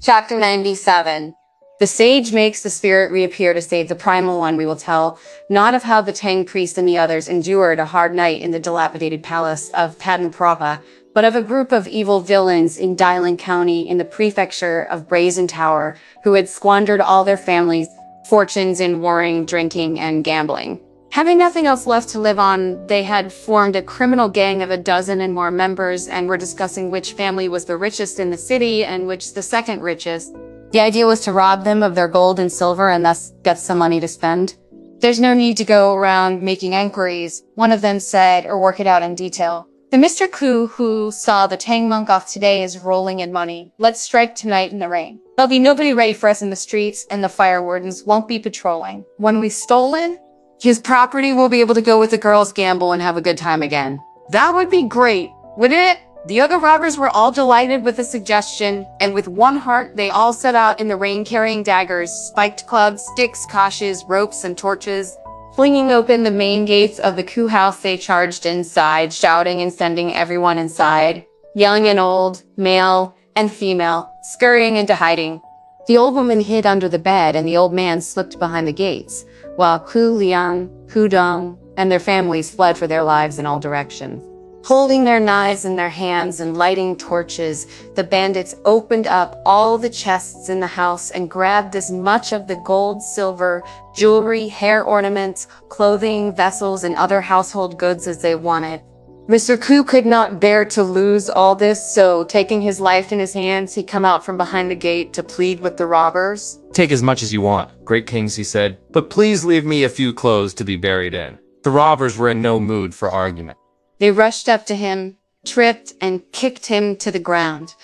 Chapter 97. The sage makes the spirit reappear to save the primal one. We will tell not of how the Tang priest and the others endured a hard night in the dilapidated palace of Padmanabha, but of a group of evil villains in Dailing County in the prefecture of Brazen Tower who had squandered all their families' fortunes in warring, drinking, and gambling. Having nothing else left to live on, they had formed a criminal gang of 12 and more members and were discussing which family was the richest in the city and which the second richest. The idea was to rob them of their gold and silver and thus get some money to spend. There's no need to go around making inquiries, one of them said, or work it out in detail. The Mr. Ku who saw the Tang monk off today is rolling in money. Let's strike tonight in the rain. There'll be nobody ready for us in the streets and the fire wardens won't be patrolling. When we've stolen his property, we'll be able to go with the girls, gamble, and have a good time again. That would be great, wouldn't it? The other robbers were all delighted with the suggestion, and with one heart, they all set out in the rain carrying daggers, spiked clubs, sticks, koshes, ropes, and torches. Flinging open the main gates of the Ku house, they charged inside, shouting and sending everyone inside, young and old, male and female, scurrying into hiding. The old woman hid under the bed, and the old man slipped behind the gates, while Ku Liang, Ku Dong, and their families fled for their lives in all directions. Holding their knives in their hands and lighting torches, the bandits opened up all the chests in the house and grabbed as much of the gold, silver, jewelry, hair ornaments, clothing, vessels, and other household goods as they wanted. Mr. Ku could not bear to lose all this, so taking his life in his hands, he come out from behind the gate to plead with the robbers. "Take as much as you want, great kings," he said, "but please leave me a few clothes to be buried in." The robbers were in no mood for argument. They rushed up to him, tripped, and kicked him to the ground.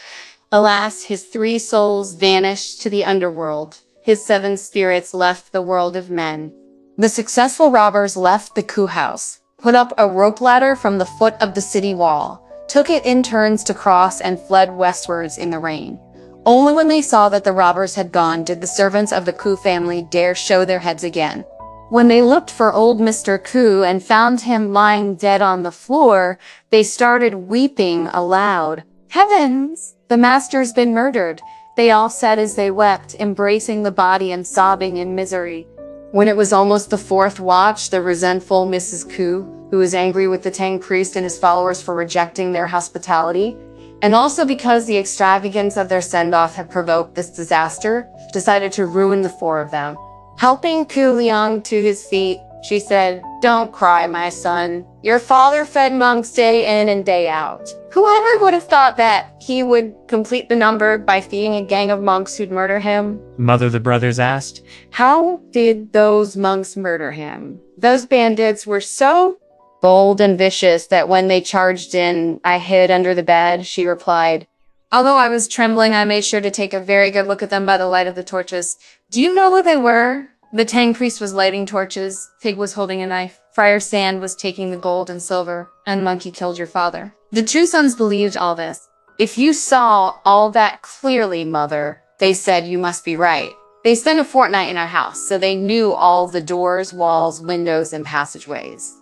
Alas, his 3 souls vanished to the underworld. His 7 spirits left the world of men. The successful robbers left the Ku house, put up a rope ladder from the foot of the city wall, took it in turns to cross, and fled westwards in the rain. Only when they saw that the robbers had gone did the servants of the Ku family dare show their heads again. When they looked for old Mr. Ku and found him lying dead on the floor, they started weeping aloud. "Heavens! The master's been murdered," they all said as they wept, embracing the body and sobbing in misery. When it was almost the 4th watch, the resentful Mrs. Ku, who was angry with the Tang priest and his followers for rejecting their hospitality, and also because the extravagance of their send-off had provoked this disaster, decided to ruin the 4 of them. Helping Ku Liang to his feet, she said, "Don't cry, my son. Your father fed monks day in and day out. Whoever would have thought that he would complete the number by feeding a gang of monks who'd murder him?" Mother, the brothers asked. "How did those monks murder him? Those bandits were so bold and vicious that when they charged in, I hid under the bed," she replied. "Although I was trembling, I made sure to take a very good look at them by the light of the torches." "Do you know who they were?" The Tang priest was lighting torches, Pig was holding a knife, Friar Sand was taking the gold and silver, and Monkey killed your father. The 2 sons believed all this. "If you saw all that clearly, mother," they said, "you must be right." They spent a fortnight in our house, so they knew all the doors, walls, windows, and passageways.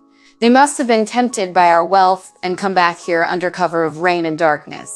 They must have been tempted by our wealth and come back here under cover of rain and darkness.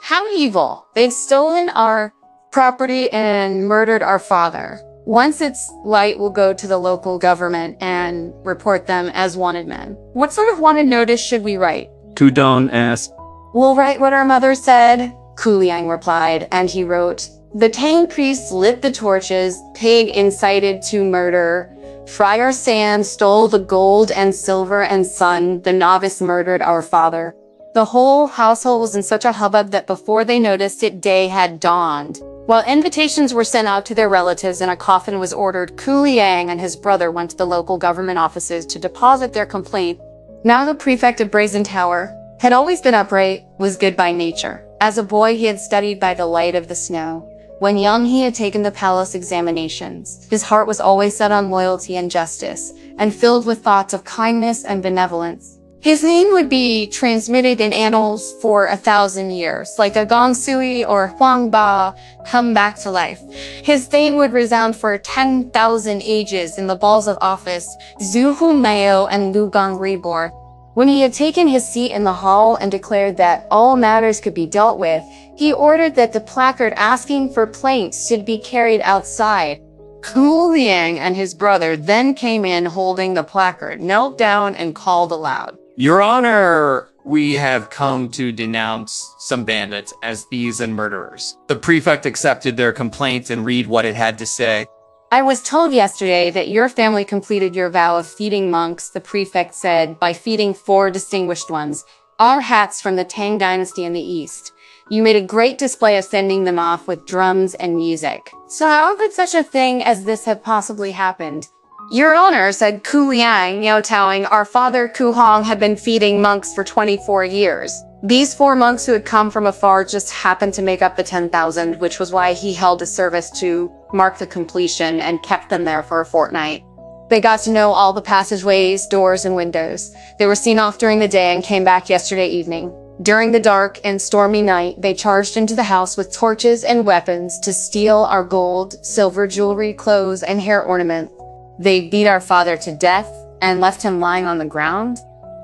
How evil! They've stolen our property and murdered our father. Once it's light, we'll go to the local government and report them as wanted men. What sort of wanted notice should we write? Ku Dong asked. "We'll write what our mother said," Ku Liang replied, and he wrote, "The Tang priests lit the torches, Pig incited to murder, Friar Sand stole the gold and silver, and son, the novice, murdered our father." The whole household was in such a hubbub that before they noticed it, day had dawned. While invitations were sent out to their relatives and a coffin was ordered, Ku Liang and his brother went to the local government offices to deposit their complaint. Now the prefect of Brazen Tower had always been upright, was good by nature. As a boy, he had studied by the light of the snow. When young, he had taken the palace examinations. His heart was always set on loyalty and justice, and filled with thoughts of kindness and benevolence. His name would be transmitted in annals for 1,000 years, like a Gong Sui or Huang Ba come back to life. His fame would resound for 10,000 ages in the balls of office, Zhu Hu Mao and Lu Gong Rebor. When he had taken his seat in the hall and declared that all matters could be dealt with, he ordered that the placard asking for plaints should be carried outside. Ku Liang and his brother then came in holding the placard, knelt down, and called aloud. Your Honor, we have come to denounce some bandits as thieves and murderers. The prefect accepted their complaint and read what it had to say. I was told yesterday that your family completed your vow of feeding monks, the prefect said, by feeding 4 distinguished ones, our hats from the Tang dynasty in the east. You made a great display of sending them off with drums and music. So how could such a thing as this have possibly happened? Your Honor, said Ku Liang, kowtowing, our father Ku Hong had been feeding monks for 24 years. These 4 monks who had come from afar just happened to make up the 10,000, which was why he held a service to mark the completion and kept them there for a fortnight. They got to know all the passageways, doors, and windows. They were seen off during the day and came back yesterday evening. During the dark and stormy night, they charged into the house with torches and weapons to steal our gold, silver jewelry, clothes, and hair ornaments. They beat our father to death and left him lying on the ground.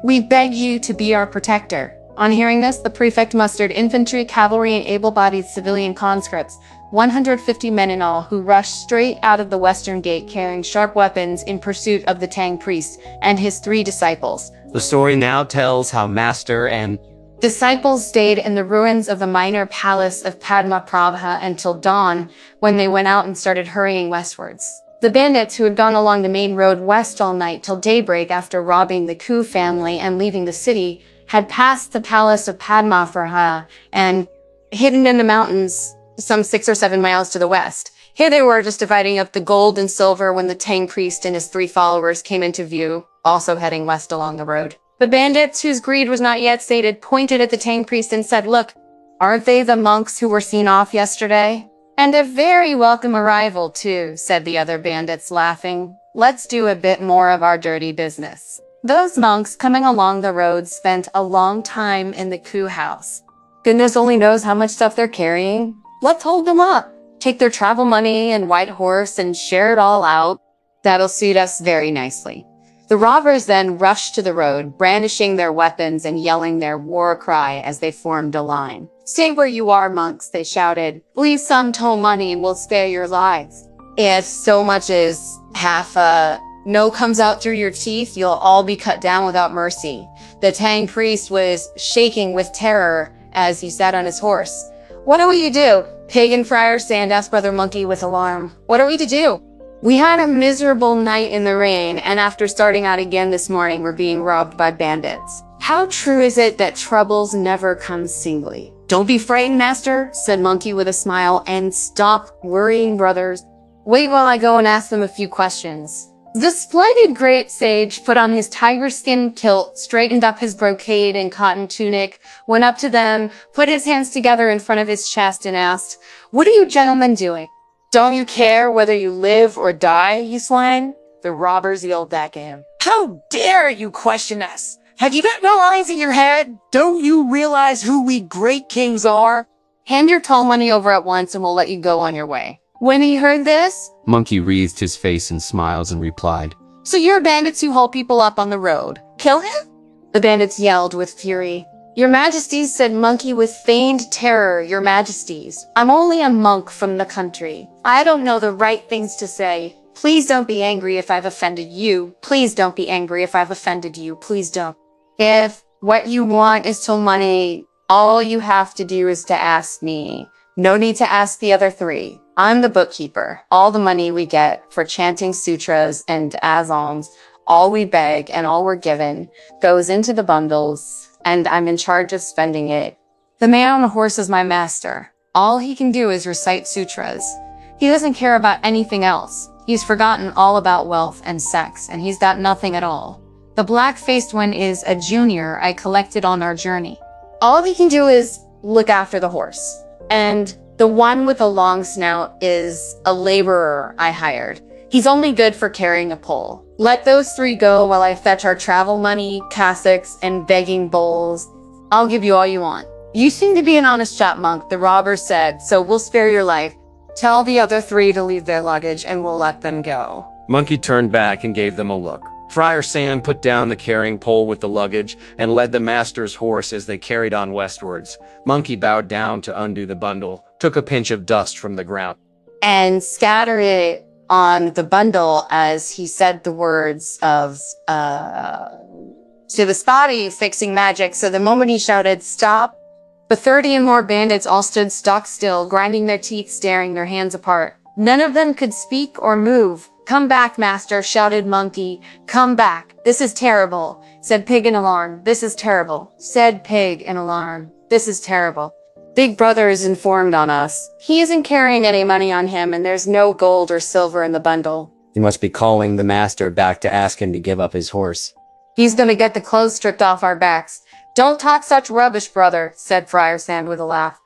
We beg you to be our protector. On hearing this, the prefect mustered infantry, cavalry, and able-bodied civilian conscripts, 150 men in all, who rushed straight out of the western gate carrying sharp weapons in pursuit of the Tang priest and his 3 disciples. The story now tells how Master and Disciples stayed in the ruins of the minor palace of Padmaprabha until dawn, when they went out and started hurrying westwards. The bandits, who had gone along the main road west all night till daybreak after robbing the Ku family and leaving the city, had passed the palace of Padmaprabha and hidden in the mountains some 6 or 7 miles to the west. Here they were, just dividing up the gold and silver, when the Tang priest and his 3 followers came into view, also heading west along the road. The bandits, whose greed was not yet sated, pointed at the Tang priest and said, "Look, aren't they the monks who were seen off yesterday?" "And a very welcome arrival, too," said the other bandits, laughing. "Let's do a bit more of our dirty business." Those monks coming along the road spent a long time in the Ku house. Goodness only knows how much stuff they're carrying. Let's hold them up, take their travel money and white horse, and share it all out. That'll suit us very nicely. The robbers then rushed to the road, brandishing their weapons and yelling their war cry as they formed a line. "Stay where you are, monks," they shouted. "Leave some toll money and we'll spare your lives. If so much as half a no comes out through your teeth, you'll all be cut down without mercy." The Tang priest was shaking with terror as he sat on his horse. "What are we to do?" Pagan Friar Sand asked Brother Monkey with alarm. "What are we to do? We had a miserable night in the rain, and after starting out again this morning, we're being robbed by bandits. How true is it that troubles never come singly?" "Don't be frightened, Master," said Monkey with a smile, "and stop worrying, brothers. Wait while I go and ask them a few questions." The splendid great sage put on his tiger skin kilt, straightened up his brocade and cotton tunic, went up to them, put his hands together in front of his chest, and asked, "What are you gentlemen doing? Don't you care whether you live or die, you swine?" The robbers yelled back at him, "How dare you question us? Have you got no eyes in your head? Don't you realize who we great kings are? Hand your toll money over at once and we'll let you go on your way." When he heard this, Monkey wreathed his face in smiles and replied, "So you're bandits who haul people up on the road. Kill him?" The bandits yelled with fury. "Your Majesties," said Monkey with feigned terror, "Your Majesties, I'm only a monk from the country. I don't know the right things to say. Please don't be angry if I've offended you. Please don't be angry if I've offended you. Please don't. If what you want is toll money, all you have to do is to ask me. No need to ask the other 3. I'm the bookkeeper. All the money we get for chanting sutras and azons, all we beg and all we're given, goes into the bundles, and I'm in charge of spending it. The man on the horse is my master. All he can do is recite sutras. He doesn't care about anything else. He's forgotten all about wealth and sex, and he's got nothing at all. The black-faced one is a junior I collected on our journey. All he can do is look after the horse. And the one with a long snout is a laborer I hired. He's only good for carrying a pole. Let those 3 go while I fetch our travel money, cassocks, and begging bowls. I'll give you all you want." "You seem to be an honest chap, monk," the robber said, "so we'll spare your life. Tell the other 3 to leave their luggage and we'll let them go." Monkey turned back and gave them a look. Friar Sam put down the carrying pole with the luggage and led the master's horse as they carried on westwards. Monkey bowed down to undo the bundle, took a pinch of dust from the ground, and scattered it on the bundle as he said the words of, to the spotty fixing magic. So the moment he shouted, "Stop!" the 30 and more bandits all stood stock still, grinding their teeth, staring their hands apart. None of them could speak or move. "Come back, master," shouted Monkey. "Come back. This is terrible," said Pig in alarm. "This is terrible," said Pig in alarm. "This is terrible. Big Brother is informed on us. He isn't carrying any money on him, and there's no gold or silver in the bundle." He must be calling the master back to ask him to give up his horse. "He's gonna get the clothes stripped off our backs." "Don't talk such rubbish, brother," said Friar Sand with a laugh.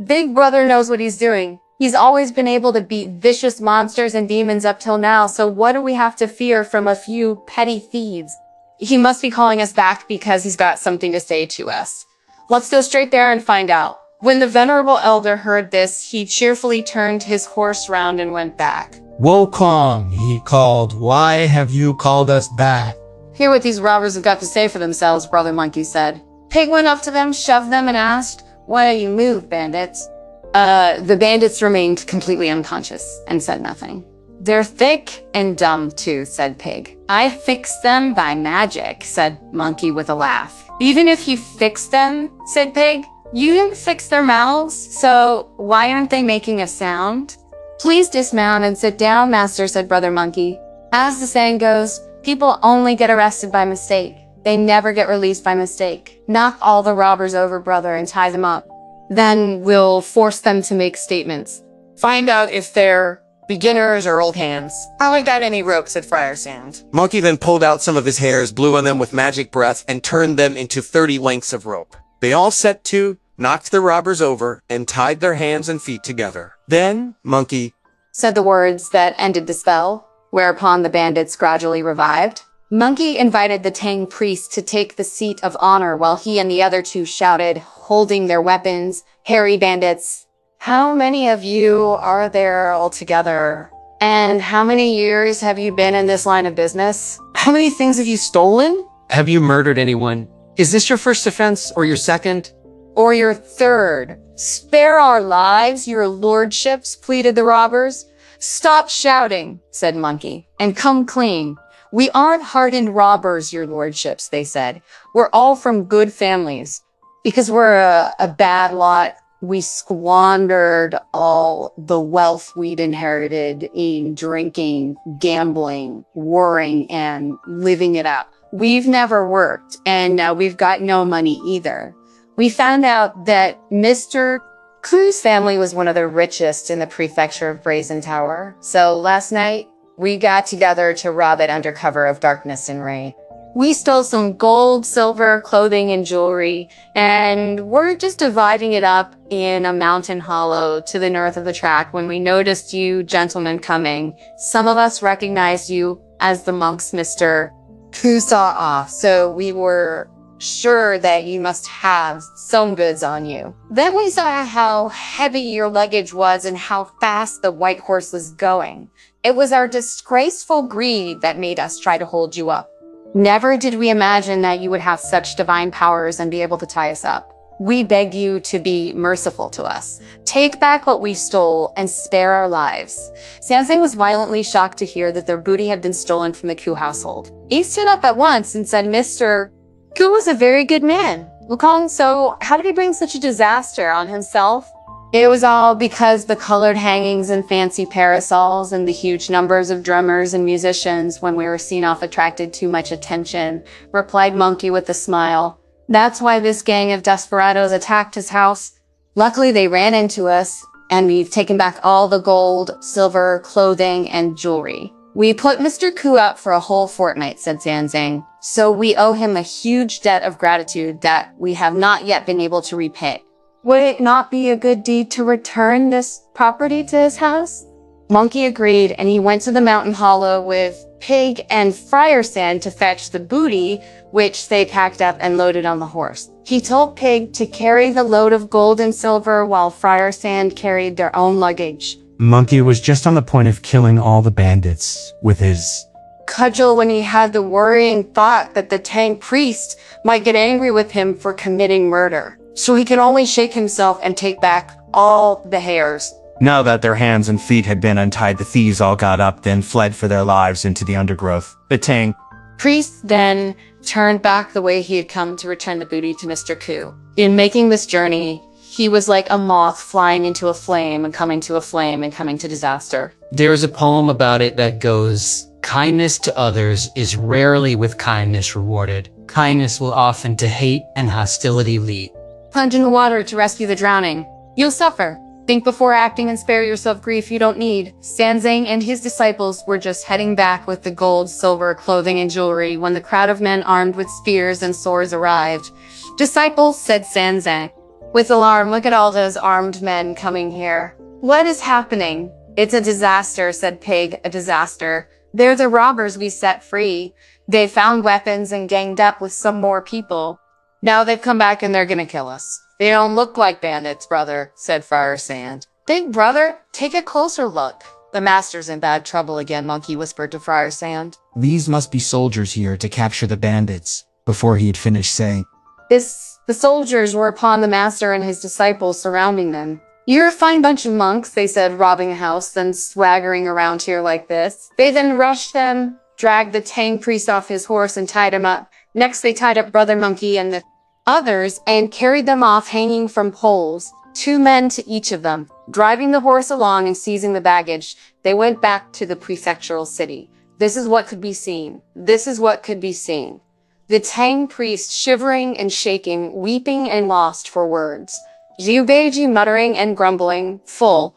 "Big Brother knows what he's doing. He's always been able to beat vicious monsters and demons up till now, so what do we have to fear from a few petty thieves? He must be calling us back because he's got something to say to us. Let's go straight there and find out." When the venerable elder heard this, he cheerfully turned his horse round and went back. "Wokong," he called, "why have you called us back?" "Hear what these robbers have got to say for themselves," Brother Monkey said. Pig went up to them, shoved them, and asked, "Why do you move, bandits?" The bandits remained completely unconscious and said nothing. "They're thick and dumb too," said Pig. "I fixed them by magic," said Monkey with a laugh. "Even if you fixed them," said Pig, "you didn't fix their mouths, so why aren't they making a sound?" "Please dismount and sit down, master," said Brother Monkey. "As the saying goes, people only get arrested by mistake. They never get released by mistake. Knock all the robbers over, brother, and tie them up. Then we'll force them to make statements. Find out if they're beginners or old hands." "I ain't got any rope," said Friar Sand. Monkey then pulled out some of his hairs, blew on them with magic breath, and turned them into 30 lengths of rope. They all set to, knocked the robbers over, and tied their hands and feet together. Then, Monkey Said the words that ended the spell, whereupon the bandits gradually revived. Monkey invited the Tang priest to take the seat of honor while he and the other two shouted, holding their weapons, "Hairy bandits, how many of you are there altogether? And how many years have you been in this line of business? How many things have you stolen? Have you murdered anyone? Is this your first offense or your second? Or your third? Spare our lives, your lordships," pleaded the robbers. "Stop shouting," said Monkey, "and come clean. We aren't hardened robbers, your lordships," they said. "We're all from good families. Because we're a bad lot, we squandered all the wealth we'd inherited in drinking, gambling, warring, and living it up. We've never worked, and now we've got no money either. We found out that Mr. Ku's family was one of the richest in the prefecture of Brazen Tower. So last night, we got together to rob it under cover of darkness and rain. We stole some gold, silver, clothing, and jewelry, and we're just dividing it up in a mountain hollow to the north of the track when we noticed you gentlemen coming. Some of us recognized you as the monks Mr. Ku saw off, so we were sure that you must have some goods on you. Then we saw how heavy your luggage was and how fast the white horse was going. It was our disgraceful greed that made us try to hold you up. Never did we imagine that you would have such divine powers and be able to tie us up. We beg you to be merciful to us. Take back what we stole and spare our lives." Sansei was violently shocked to hear that their booty had been stolen from the Ku household. He stood up at once and said, "Mr. Ku was a very good man. Wukong, so how did he bring such a disaster on himself?" "It was all because the colored hangings and fancy parasols and the huge numbers of drummers and musicians when we were seen off attracted too much attention," replied Monkey with a smile. "That's why this gang of desperados attacked his house. Luckily, they ran into us, and we've taken back all the gold, silver, clothing, and jewelry. We put Mr. Ku up for a whole fortnight," said Zanzang. "So we owe him a huge debt of gratitude that we have not yet been able to repay. Would it not be a good deed to return this property to his house?" Monkey agreed, and he went to the mountain hollow with Pig and Friar Sand to fetch the booty, which they packed up and loaded on the horse. He told Pig to carry the load of gold and silver while Friar Sand carried their own luggage. Monkey was just on the point of killing all the bandits with his cudgel when he had the worrying thought that the Tang priest might get angry with him for committing murder. So he could only shake himself and take back all the hairs. Now that their hands and feet had been untied, the thieves all got up, then fled for their lives into the undergrowth. The Tang Priest then turned back the way he had come to return the booty to Mr. Ku. In making this journey, he was like a moth flying into a flame and coming to a flame and coming to disaster. There's a poem about it that goes, kindness to others is rarely with kindness rewarded. Kindness will often to hate and hostility lead. Plunge in the water to rescue the drowning. You'll suffer. Think before acting and spare yourself grief you don't need. Sanzang and his disciples were just heading back with the gold, silver, clothing, and jewelry when the crowd of men armed with spears and swords arrived. Disciples, said Sanzang. With alarm, look at all those armed men coming here. What is happening? It's a disaster, said Pig, a disaster. They're the robbers we set free. They found weapons and ganged up with some more people. Now they've come back and they're gonna kill us. They don't look like bandits, brother, said Friar Sand. Big brother, take a closer look. The master's in bad trouble again, Monkey whispered to Friar Sand. These must be soldiers here to capture the bandits. Before he had finished saying, The soldiers were upon the master and his disciples surrounding them. You're a fine bunch of monks, they said, robbing a house, then swaggering around here like this. They then rushed them, dragged the Tang priest off his horse and tied him up. Next they tied up Brother Monkey and the others and carried them off hanging from poles, 2 men to each of them. Driving the horse along and seizing the baggage, they went back to the prefectural city. This is what could be seen. This is what could be seen. The Tang priest shivering and shaking, weeping and lost for words. Jiu Beiji muttering and grumbling, full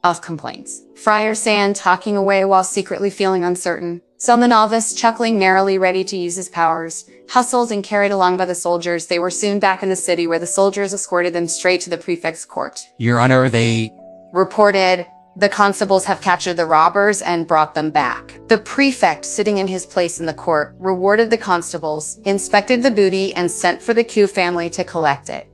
of complaints. Friar Sand talking away while secretly feeling uncertain. Some the novice chuckling merrily, ready to use his powers. Hustled and carried along by the soldiers, they were soon back in the city where the soldiers escorted them straight to the prefect's court. Your Honor, they Reported, the constables have captured the robbers and brought them back. The prefect, sitting in his place in the court, rewarded the constables, inspected the booty, and sent for the Q family to collect it.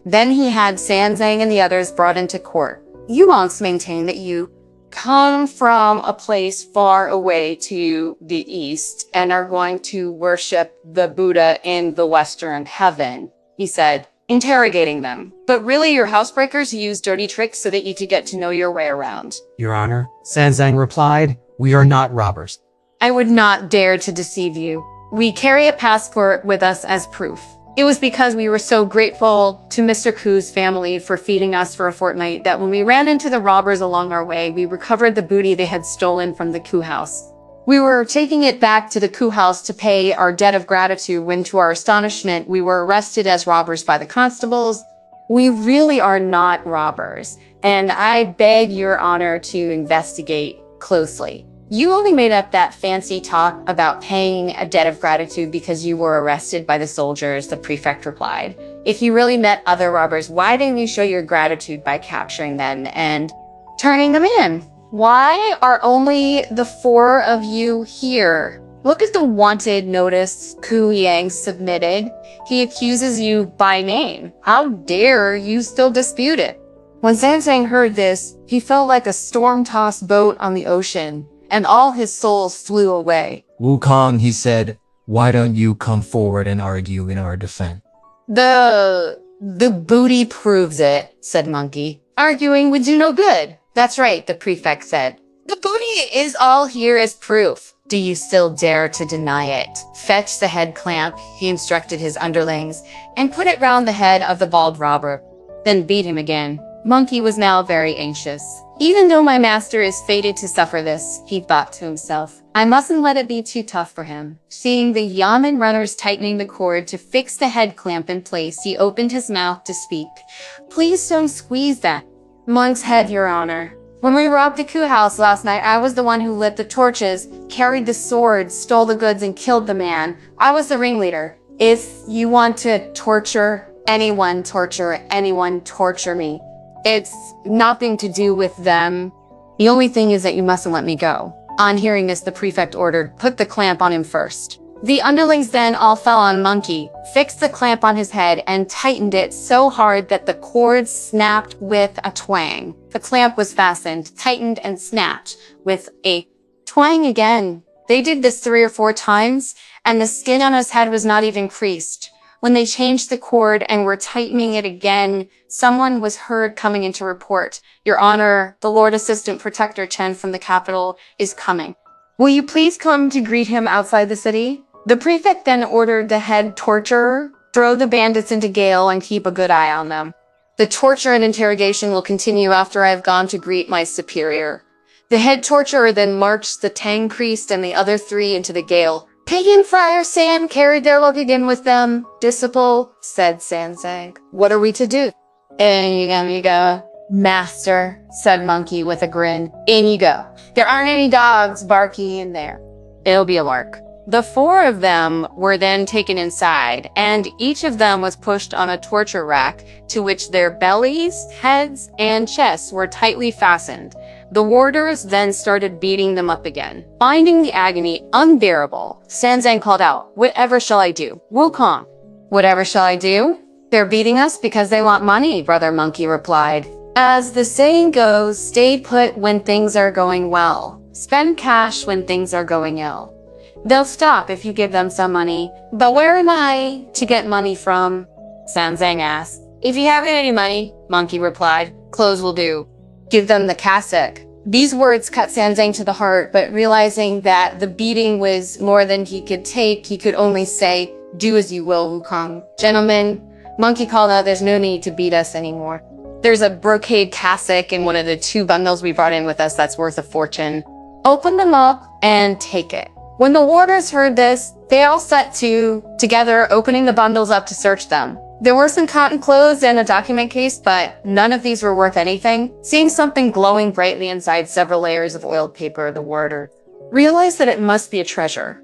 Then he had Sanzang and the others brought into court. You monks maintain that you come from a place far away to the east and are going to worship the Buddha in the Western heaven, he said, interrogating them. But really you're housebreakers who use dirty tricks so that you could get to know your way around. Your Honor, Sanzang replied, we are not robbers. I would not dare to deceive you. We carry a passport with us as proof. It was because we were so grateful to Mr. Ku's family for feeding us for a fortnight that when we ran into the robbers along our way, we recovered the booty they had stolen from the Ku house. We were taking it back to the Ku house to pay our debt of gratitude when, to our astonishment, we were arrested as robbers by the constables. We really are not robbers, and I beg your honor to investigate closely. You only made up that fancy talk about paying a debt of gratitude because you were arrested by the soldiers, the prefect replied. If you really met other robbers, why didn't you show your gratitude by capturing them and turning them in? Why are only the 4 of you here? Look at the wanted notice Ku Yang submitted. He accuses you by name. How dare you still dispute it? When Sanzang heard this, he felt like a storm-tossed boat on the ocean, and all his soul flew away. Wukong, he said, why don't you come forward and argue in our defense? The booty proves it, said Monkey. Arguing would do no good. That's right, the prefect said. The booty is all here as proof. Do you still dare to deny it? Fetch the head clamp, he instructed his underlings, and put it round the head of the bald robber. Then beat him again. Monkey was now very anxious. Even though my master is fated to suffer this, he thought to himself, I mustn't let it be too tough for him. Seeing the yamen runners tightening the cord to fix the head clamp in place, he opened his mouth to speak. Please don't squeeze that monk's head, your honor. When we robbed the Ku house last night, I was the one who lit the torches, carried the swords, stole the goods, and killed the man. I was the ringleader. If you want to torture anyone, torture me. It's nothing to do with them. The only thing is that you mustn't let me go. On hearing this, the prefect ordered, put the clamp on him first. The underlings then all fell on Monkey, fixed the clamp on his head, and tightened it so hard that the cord snapped with a twang. The clamp was fastened, tightened, and snapped with a twang again. They did this 3 or 4 times, and the skin on his head was not even creased. When they changed the cord and were tightening it again, someone was heard coming in to report, "Your Honor, the Lord Assistant Protector Chen from the capital is coming. Will you please come to greet him outside the city?" The prefect then ordered the head torturer, "Throw the bandits into jail and keep a good eye on them. The torture and interrogation will continue after I have gone to greet my superior." The head torturer then marched the Tang priest and the other 3 into the jail. "Pagan Friar Sam carried their luggage in with them. Disciple," said Sanzang. "What are we to do?" "In you go, master," said Monkey with a grin. "In you go. There aren't any dogs barking in there. It'll be a lark." The 4 of them were then taken inside, and each of them was pushed on a torture rack to which their bellies, heads, and chests were tightly fastened. The warders then started beating them up again. Finding the agony unbearable, Sanzang called out, "Whatever shall I do? Wukong." "Whatever shall I do? They're beating us because they want money," Brother Monkey replied. "As the saying goes, stay put when things are going well. Spend cash when things are going ill. They'll stop if you give them some money. But where am I to get money from?" Sanzang asked. "If you haven't any money," Monkey replied, "clothes will do. Give them the cassock." These words cut Sanzang to the heart, but realizing that the beating was more than he could take, he could only say, "Do as you will, Wukong." "Gentlemen," Monkey called out, "there's no need to beat us anymore. There's a brocade cassock in one of the 2 bundles we brought in with us that's worth a fortune. Open them up and take it." When the warders heard this, they all set to together, opening the bundles up to search them. There were some cotton clothes and a document case, but none of these were worth anything. Seeing something glowing brightly inside several layers of oiled paper, the warder realized that it must be a treasure.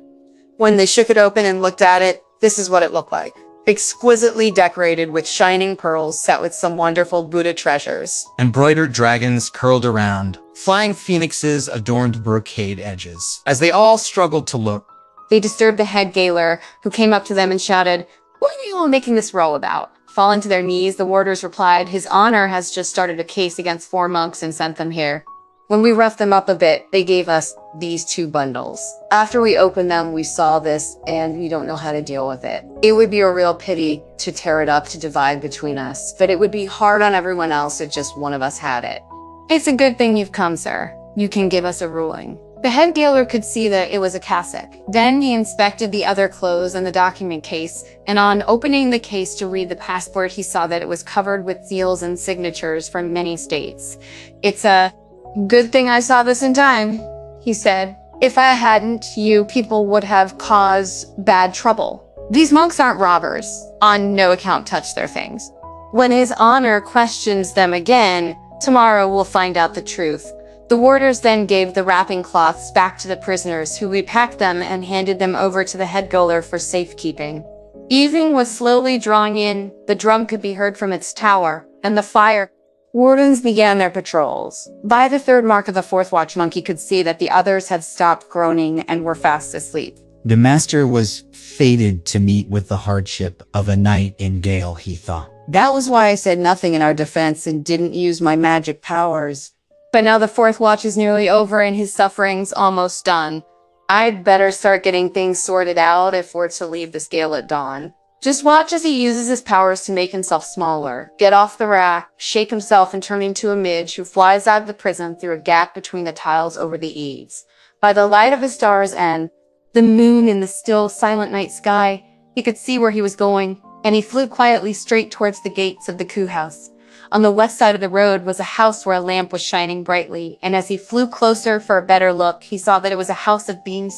When they shook it open and looked at it, this is what it looked like. Exquisitely decorated with shining pearls set with some wonderful Buddha treasures. Embroidered dragons curled around. Flying phoenixes adorned brocade edges. As they all struggled to look, They disturbed the head gaoler, who came up to them and shouted, "What are you all making this row about?" Falling to their knees, the warders replied, "His Honor has just started a case against 4 monks and sent them here. When we roughed them up a bit, they gave us these 2 bundles. After we opened them, we saw this, and we don't know how to deal with it. It would be a real pity to tear it up to divide between us, but it would be hard on everyone else if just one of us had it. It's a good thing you've come, sir. You can give us a ruling." The head gaoler could see that it was a cassock. Then he inspected the other clothes and the document case, and on opening the case to read the passport, he saw that it was covered with seals and signatures from many states. "It's a good thing I saw this in time," he said. "If I hadn't, you people would have caused bad trouble. These monks aren't robbers. On no account touch their things. When His Honor questions them again, tomorrow we'll find out the truth." The warders then gave the wrapping cloths back to the prisoners, who repacked them and handed them over to the head gaoler for safekeeping. Evening was slowly drawing in. The drum could be heard from its tower, and the fire. Wardens began their patrols. By the 3rd mark of the 4th watch, Monkey could see that the others had stopped groaning and were fast asleep. the master was fated to meet with the hardship of a night in jail, he thought. That was why I said nothing in our defense and didn't use my magic powers. But now the 4th watch is nearly over and his suffering's almost done. I'd better start getting things sorted out if we're to leave this gale at dawn. Just watch as he uses his powers to make himself smaller, get off the rack, shake himself and turn into a midge who flies out of the prison through a gap between the tiles over the eaves. By the light of a star's end, the moon in the still, silent night sky, he could see where he was going, and he flew quietly straight towards the gates of the Ku house. On the west side of the road was a house where a lamp was shining brightly, and as he flew closer for a better look, he saw that it was a house of bean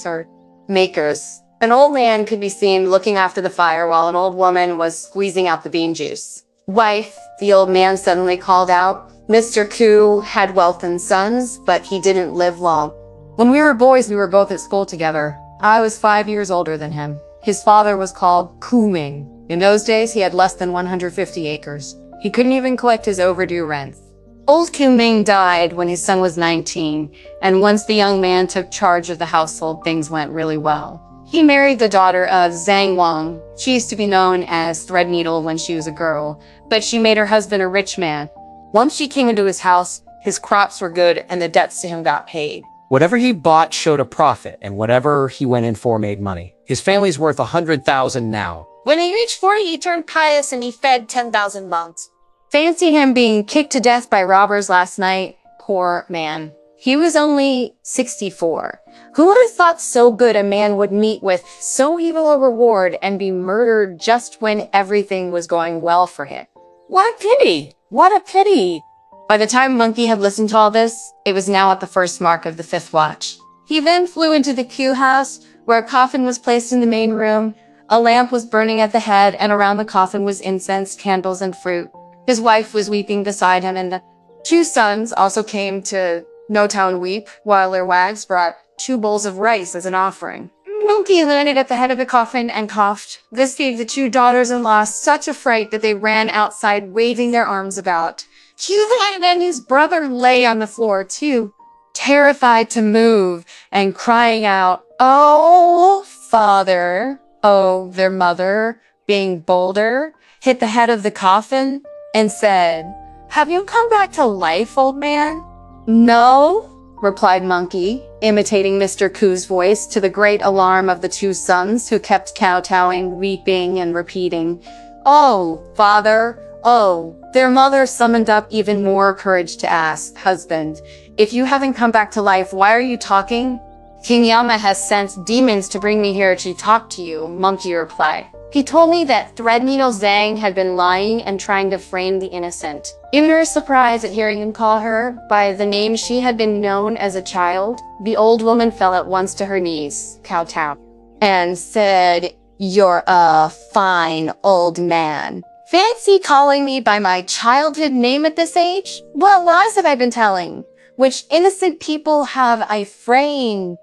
makers. An old man could be seen looking after the fire while an old woman was squeezing out the bean juice. "Wife," the old man suddenly called out. Mr. Ku had wealth and sons, but he didn't live long. When we were boys, we were both at school together. I was 5 years older than him. His father was called Ku Ming. In those days, he had less than 150 acres. He couldn't even collect his overdue rents. Old Ku Ming died when his son was 19, and once the young man took charge of the household, things went really well. He married the daughter of Zhang Wang. She used to be known as Threadneedle when she was a girl, but she made her husband a rich man. Once she came into his house, his crops were good and the debts to him got paid. Whatever he bought showed a profit, and whatever he went in for made money. His family's worth 100,000 now. When he reached 40, he turned pious and he fed 10,000 monks. Fancy him being kicked to death by robbers last night. Poor man. He was only 64. Who would have thought so good a man would meet with so evil a reward and be murdered just when everything was going well for him? What a pity! What a pity! By the time Monkey had listened to all this, it was now at the first mark of the 5th watch. He then flew into the Q house, where a coffin was placed in the main room. A lamp was burning at the head, and around the coffin was incense, candles, and fruit. His wife was weeping beside him, and the 2 sons also came to No Town weep, while their wives brought 2 bowls of rice as an offering. Monkey landed at the head of the coffin and coughed. This gave the 2 daughters-in-law such a fright that they ran outside, waving their arms about. Q-Line and his brother lay on the floor, too, terrified to move, and crying out, "Oh, father!" Oh, their mother, being bolder, hit the head of the coffin and said, "Have you come back to life, old man?" "No," replied Monkey, imitating Mr. Coo's voice to the great alarm of the 2 sons, who kept kowtowing, weeping, and repeating, "Oh, father, oh." Their mother summoned up even more courage to ask, "Husband, if you haven't come back to life, why are you talking?" "King Yama has sent demons to bring me here to talk to you," Monkey replied. "He told me that Threadneedle Zhang had been lying and trying to frame the innocent." In her surprise at hearing him call her by the name she had been known as a child, the old woman fell at once to her knees, kowtowed, and said, "You're a fine old man. Fancy calling me by my childhood name at this age? What lies have I been telling? Which innocent people have I framed?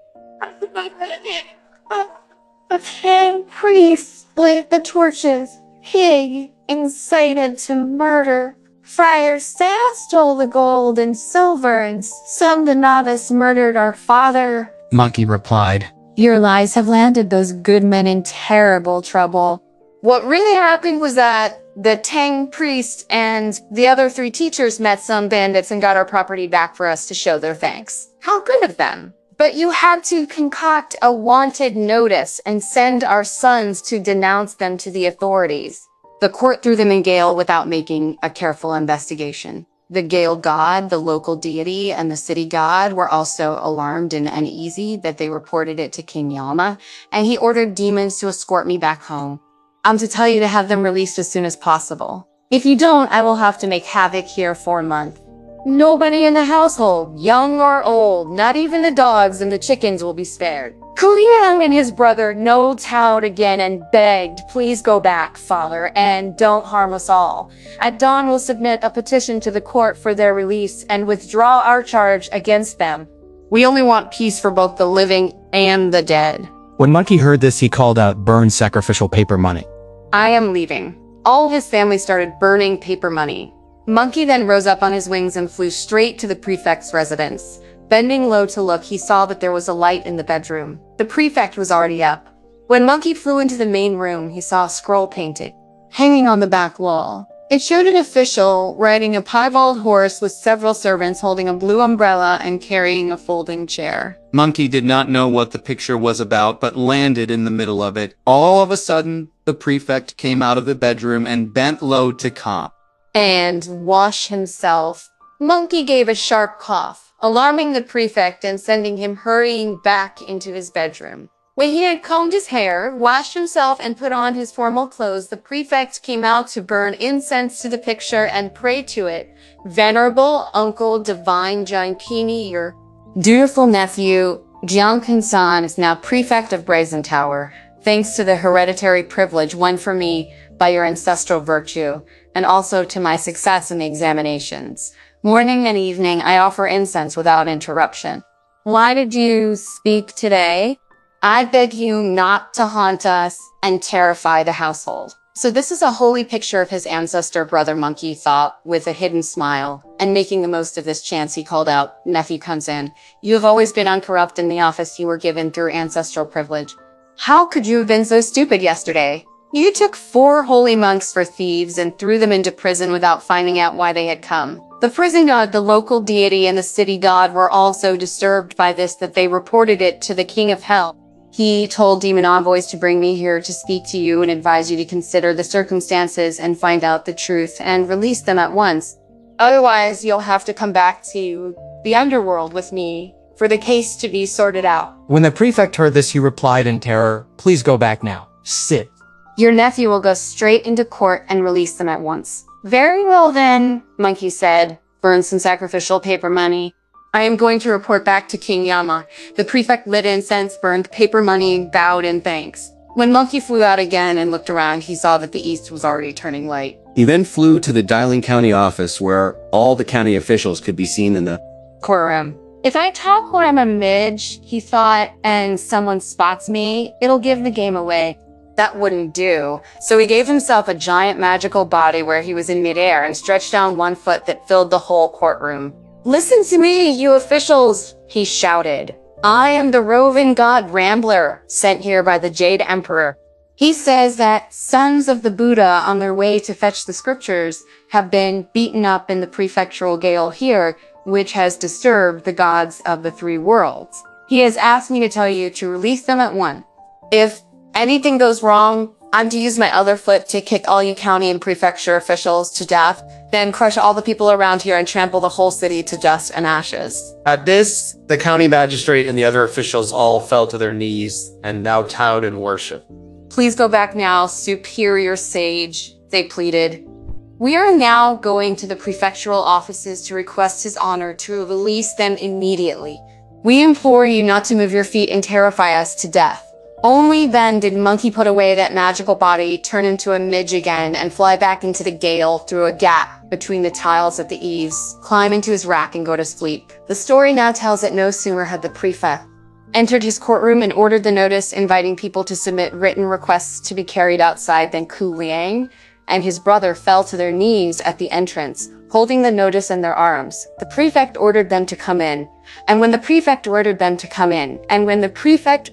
A priest lit the torches. Pig incited to murder. Friar Staff stole the gold and silver, and some the novice murdered our father." Monkey replied, "Your lies have landed those good men in terrible trouble. What really happened was that the Tang priest and the other 3 teachers met some bandits and got our property back for us to show their thanks. How good of them. But you had to concoct a wanted notice and send our sons to denounce them to the authorities." The court threw them in jail without making a careful investigation. The Gale god, the local deity, and the city god were also alarmed and uneasy that they reported it to King Yama, and he ordered demons to escort me back home. I'm to tell you to have them released as soon as possible. If you don't, I will have to make havoc here for a month. Nobody in the household, young or old, not even the dogs and the chickens will be spared. Kuliang and his brother kowtowed again and begged, "Please go back, father, and don't harm us all. At dawn we'll submit a petition to the court for their release and withdraw our charge against them. We only want peace for both the living and the dead." When Monkey heard this, he called out, "Burn sacrificial paper money." "I am leaving." All his family started burning paper money. Monkey then rose up on his wings and flew straight to the prefect's residence. Bending low to look, he saw that there was a light in the bedroom. The prefect was already up. When Monkey flew into the main room, he saw a scroll painted, hanging on the back wall. It showed an official riding a piebald horse with several servants holding a blue umbrella and carrying a folding chair. Monkey did not know what the picture was about, but landed in the middle of it. All of a sudden, the prefect came out of the bedroom and bent low to comp and wash himself. Monkey gave a sharp cough, alarming the prefect and sending him hurrying back into his bedroom. When he had combed his hair, washed himself, and put on his formal clothes, the prefect came out to burn incense to the picture and pray to it. "Venerable Uncle Divine Jiankini, your dutiful nephew, Jiankin-san, is now prefect of Brazen Tower, thanks to the hereditary privilege won for me by your ancestral virtue, and also to my success in the examinations. Morning and evening, I offer incense without interruption. Why did you speak today? I beg you not to haunt us and terrify the household." So this is a holy picture of his ancestor, Brother Monkey thought, with a hidden smile. And making the most of this chance, he called out, "Nephew Kunzan, you have always been uncorrupt in the office you were given through ancestral privilege. How could you have been so stupid yesterday? You took 4 holy monks for thieves and threw them into prison without finding out why they had come. The prison god, the local deity, and the city god were all so disturbed by this that they reported it to the king of hell. He told demon envoys to bring me here to speak to you and advise you to consider the circumstances and find out the truth and release them at once. Otherwise, you'll have to come back to the underworld with me for the case to be sorted out. When the prefect heard this, he replied in terror, "Please go back now. Sit." Your nephew will go straight into court and release them at once. Very well then, Monkey said. Burn some sacrificial paper money. I am going to report back to King Yama. The prefect lit incense, burned paper money, and bowed in thanks. When Monkey flew out again and looked around, he saw that the east was already turning light. He then flew to the Dialing County office where all the county officials could be seen in the Courtroom. If I talk when I'm a midge, he thought, and someone spots me, it'll give the game away. That wouldn't do. So he gave himself a giant magical body where he was in midair and stretched down one foot that filled the whole courtroom. Listen to me, you officials, he shouted. I am the roving god Rambler, sent here by the Jade Emperor. He says that sons of the Buddha on their way to fetch the scriptures have been beaten up in the prefectural gale here, which has disturbed the gods of the three worlds. He has asked me to tell you to release them at once. If anything goes wrong, I'm to use my other foot to kick all you county and prefecture officials to death, then crush all the people around here and trample the whole city to dust and ashes. At this, the county magistrate and the other officials all fell to their knees and now bowed in worship. Please go back now, superior sage, they pleaded. We are now going to the prefectural offices to request his honor to release them immediately. We implore you not to move your feet and terrify us to death. Only then did Monkey put away that magical body, turn into a midge again, and fly back into the gale through a gap between the tiles of the eaves, climb into his rack and go to sleep. The story now tells that no sooner had the prefect entered his courtroom and ordered the notice inviting people to submit written requests to be carried outside than Ku Liang and his brother fell to their knees at the entrance, holding the notice in their arms. The prefect ordered them to come in. And when the prefect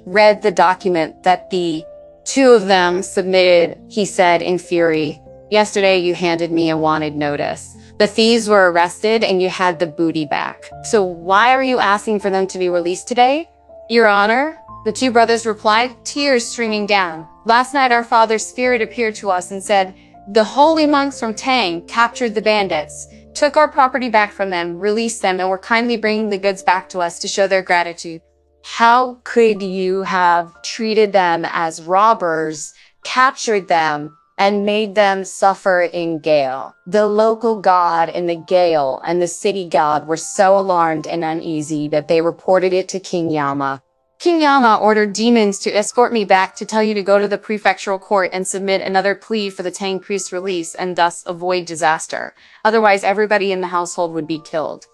read the document that the two of them submitted, he said in fury, "Yesterday you handed me a wanted notice. The thieves were arrested and you had the booty back. So why are you asking for them to be released today?" "Your Honor," the two brothers replied, tears streaming down. "Last night our father's spirit appeared to us and said, 'The holy monks from Tang captured the bandits, took our property back from them, released them, and were kindly bringing the goods back to us to show their gratitude.' How could you have treated them as robbers, captured them, and made them suffer in gale?" The local god in the gale and the city god were so alarmed and uneasy that they reported it to King Yama. King Yama ordered demons to escort me back to tell you to go to the prefectural court and submit another plea for the Tang priest's release and thus avoid disaster. Otherwise, everybody in the household would be killed.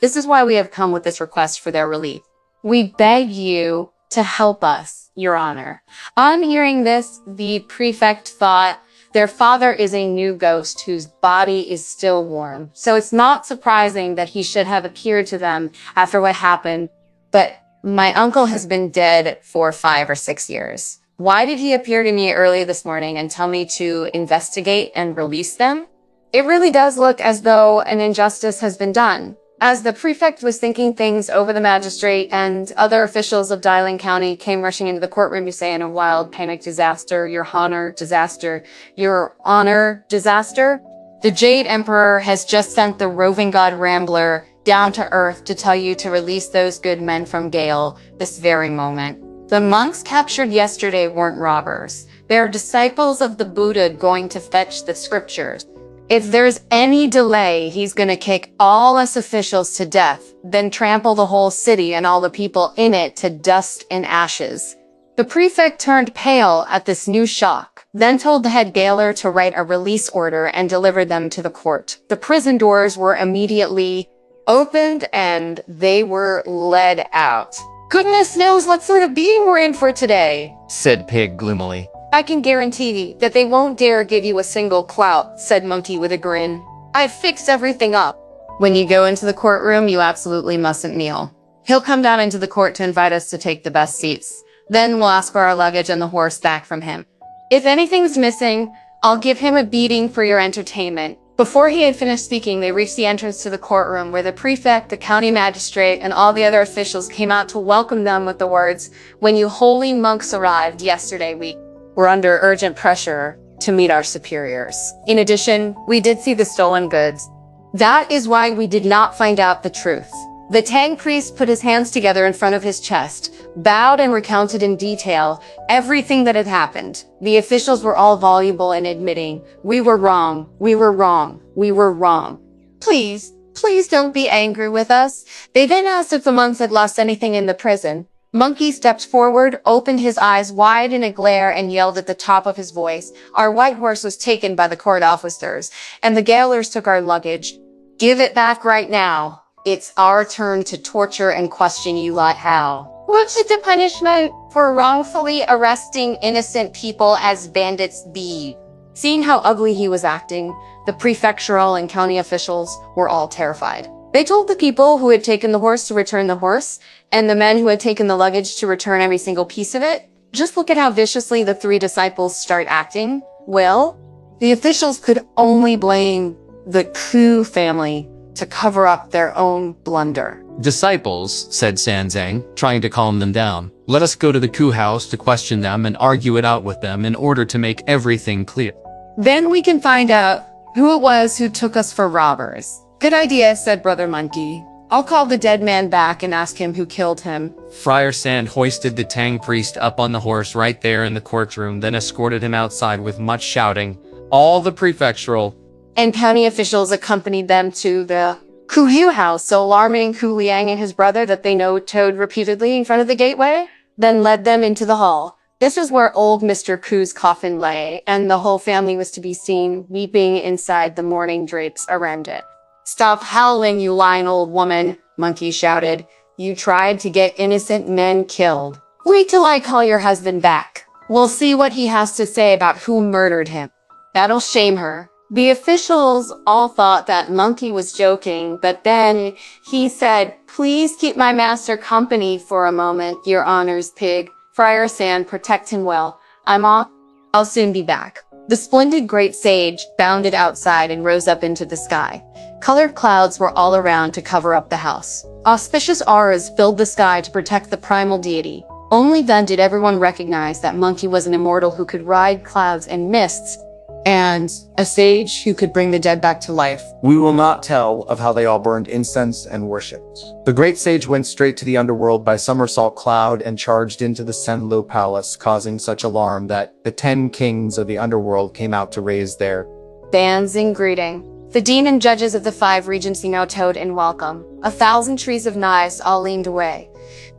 This is why we have come with this request for their relief. We beg you to help us, Your Honor. On hearing this, the prefect thought, their father is a new ghost whose body is still warm. So it's not surprising that he should have appeared to them after what happened. But my uncle has been dead for 5 or 6 years. Why did he appear to me early this morning and tell me to investigate and release them? It really does look as though an injustice has been done. As the prefect was thinking things over, the magistrate and other officials of Dialing County came rushing into the courtroom to say in a wild panic, "Disaster, Your Honor, disaster, Your Honor, disaster." The Jade Emperor has just sent the roving god Rambler down to earth to tell you to release those good men from Gale this very moment. The monks captured yesterday weren't robbers. They're disciples of the Buddha going to fetch the scriptures. If there's any delay, he's gonna kick all us officials to death, then trample the whole city and all the people in it to dust and ashes. The prefect turned pale at this new shock, then told the head gaoler to write a release order and deliver them to the court. The prison doors were immediately opened and they were led out. "Goodness knows what sort of being we're in for today," said Pig gloomily. "I can guarantee that they won't dare give you a single clout," said Monkey with a grin. "I've fixed everything up. When you go into the courtroom, you absolutely mustn't kneel. He'll come down into the court to invite us to take the best seats. Then we'll ask for our luggage and the horse back from him. If anything's missing, I'll give him a beating for your entertainment. Before he had finished speaking, they reached the entrance to the courtroom where the prefect, the county magistrate, and all the other officials came out to welcome them with the words, "When you holy monks arrived yesterday, we were under urgent pressure to meet our superiors. In addition, we did see the stolen goods. That is why we did not find out the truth." The Tang priest put his hands together in front of his chest, bowed and recounted in detail everything that had happened. The officials were all voluble in admitting, "We were wrong, we were wrong, we were wrong. Please don't be angry with us." They then asked if the monks had lost anything in the prison. Monkey stepped forward, opened his eyes wide in a glare, and yelled at the top of his voice, "Our white horse was taken by the court officers, and the gaolers took our luggage. Give it back right now. It's our turn to torture and question you like how. What should the punishment for wrongfully arresting innocent people as bandits be?" Seeing how ugly he was acting, the prefectural and county officials were all terrified. They told the people who had taken the horse to return the horse, and the men who had taken the luggage to return every single piece of it. Just look at how viciously the three disciples start acting. Well, the officials could only blame the Ku family to cover up their own blunder. "Disciples," said Sanzang, trying to calm them down. "Let us go to the Ku house to question them and argue it out with them in order to make everything clear. Then we can find out who it was who took us for robbers." "Good idea," said Brother Monkey. "I'll call the dead man back and ask him who killed him." Friar Sand hoisted the Tang priest up on the horse right there in the courtroom, then escorted him outside with much shouting. All the prefectural and county officials accompanied them to the Ku house, so alarming Ku Liang and his brother that they no-toed repeatedly in front of the gateway, then led them into the hall. This was where old Mr. Ku's coffin lay, and the whole family was to be seen weeping inside the mourning drapes around it. "Stop howling, you lying old woman," Monkey shouted. "You tried to get innocent men killed. Wait till I call your husband back. We'll see what he has to say about who murdered him. That'll shame her." The officials all thought that Monkey was joking, but then he said, "Please keep my master company for a moment, your honors, pig. Friar Sand, protect him well. I'm off. I'll soon be back." The splendid great sage bounded outside and rose up into the sky. Colored clouds were all around to cover up the house. Auspicious auras filled the sky to protect the primal deity. Only then did everyone recognize that Monkey was an immortal who could ride clouds and mists, and a sage who could bring the dead back to life. We will not tell of how they all burned incense and worshipped. The great sage went straight to the underworld by somersault cloud and charged into the Senlo palace, causing such alarm that the 10 kings of the underworld came out to raise their bands in greeting. The dean and judges of the 5 regency now towed in welcome. 1,000 trees of knives all leaned away.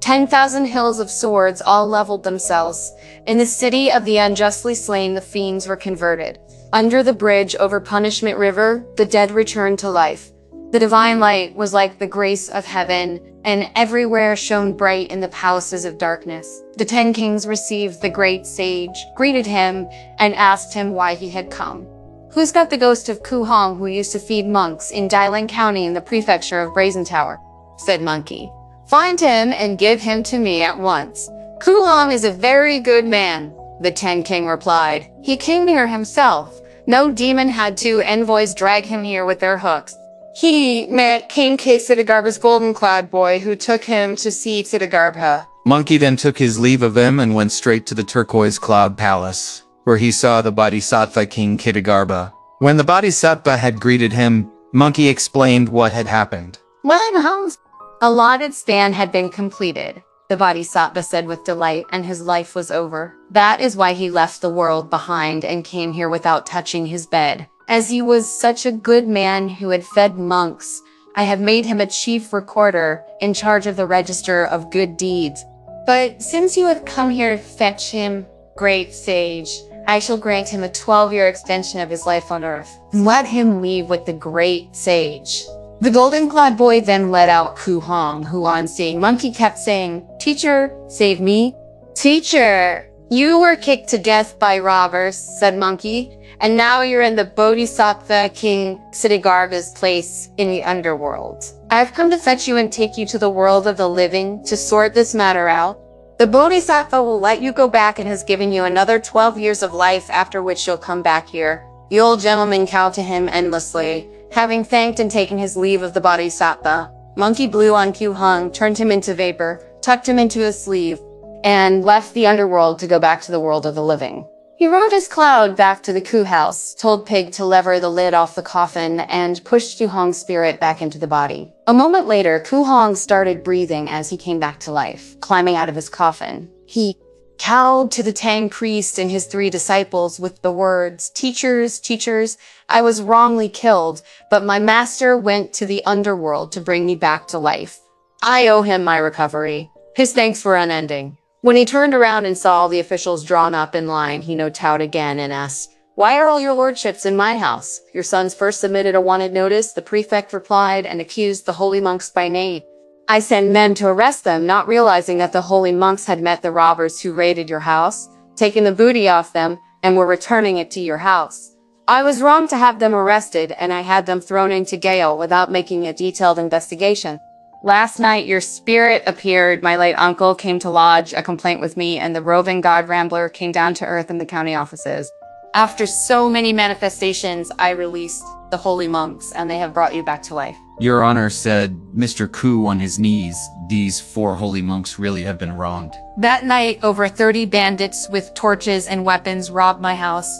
10,000 hills of swords all leveled themselves. In the city of the unjustly slain, the fiends were converted. Under the bridge over Punishment River, the dead returned to life. The divine light was like the grace of heaven, and everywhere shone bright in the palaces of darkness. The 10 kings received the great sage, greeted him, and asked him why he had come. "Who's got the ghost of Ku Hong who used to feed monks in Dailing County in the prefecture of Brazen Tower?" said Monkey. "Find him and give him to me at once. Ku Hong is a very good man," the 10 king replied. "He came here himself. No demon had 2 envoys drag him here with their hooks. He met King K. Siddhagarbha's golden cloud boy who took him to see Siddhagarbha." Monkey then took his leave of him and went straight to the turquoise cloud palace, where he saw the Bodhisattva King Kitagarbha. When the Bodhisattva had greeted him, Monkey explained what had happened. "When Hong's allotted span had been completed," the Bodhisattva said with delight, "and his life was over. That is why he left the world behind and came here without touching his bed. As he was such a good man who had fed monks, I have made him a chief recorder in charge of the register of good deeds. But since you have come here to fetch him, great sage, I shall grant him a 12-year extension of his life on earth. Let him leave with the great sage." The golden-clad boy then led out Ku Hong, who on seeing Monkey kept saying, "Teacher, save me." "Teacher, you were kicked to death by robbers," said Monkey, "and now you're in the Bodhisattva King Siddhagarbha's place in the underworld. I've come to fetch you and take you to the world of the living to sort this matter out. The Bodhisattva will let you go back and has given you another 12 years of life, after which you'll come back here. The old gentleman kowed to him endlessly. Having thanked and taken his leave of the bodhisattva, Monkey blew on Ku Hung, turned him into vapor, tucked him into his sleeve, and left the underworld to go back to the world of the living. He rode his cloud back to the Ku house, told Pig to lever the lid off the coffin, and pushed Ku Hong's spirit back into the body. A moment later, Ku Hong started breathing as he came back to life, climbing out of his coffin. He cowed to the Tang priest and his 3 disciples with the words, "Teachers, teachers, I was wrongly killed, but my master went to the underworld to bring me back to life. I owe him my recovery." His thanks were unending. When he turned around and saw all the officials drawn up in line, he no-towed again and asked, "Why are all your lordships in my house? Your sons first submitted a wanted notice," the prefect replied, and accused the holy monks by name. "I sent men to arrest them, not realizing that the holy monks had met the robbers who raided your house, taken the booty off them, and were returning it to your house. I was wrong to have them arrested, and I had them thrown into jail without making a detailed investigation. Last night, your spirit appeared. My late uncle came to lodge a complaint with me, and the roving god Rambler came down to earth in the county offices. After so many manifestations, I released the holy monks, and they have brought you back to life." Your Honor, said Mr. Ku on his knees, "these 4 holy monks really have been wronged." That night, over 30 bandits with torches and weapons robbed my house.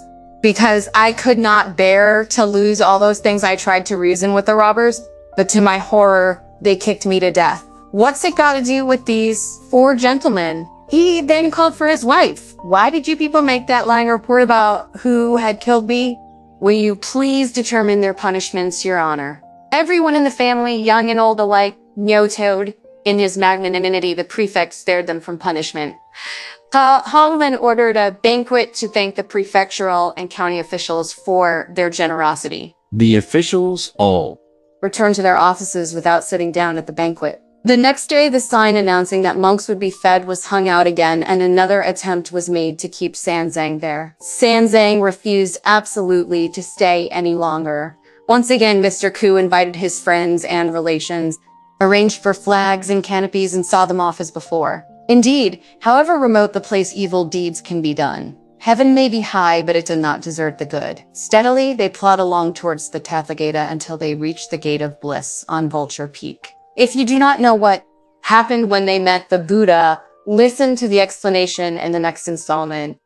Because I could not bear to lose all those things, I tried to reason with the robbers, but to my horror, they kicked me to death. What's it got to do with these 4 gentlemen? He then called for his wife. "Why did you people make that lying report about who had killed me? Will you please determine their punishments, Your Honor?" Everyone in the family, young and old alike, no-toed. In his magnanimity, the prefect spared them from punishment. Hongman ordered a banquet to thank the prefectural and county officials for their generosity. The officials all Returned to their offices without sitting down at the banquet. The next day, the sign announcing that monks would be fed was hung out again, and another attempt was made to keep Sanzang there. Sanzang refused absolutely to stay any longer. Once again, Mr. Ku invited his friends and relations, arranged for flags and canopies, and saw them off as before. Indeed, however remote the place, evil deeds can be done. Heaven may be high, but it does not desert the good. Steadily, they plod along towards the Tathagata until they reached the Gate of Bliss on Vulture Peak. If you do not know what happened when they met the Buddha, listen to the explanation in the next installment.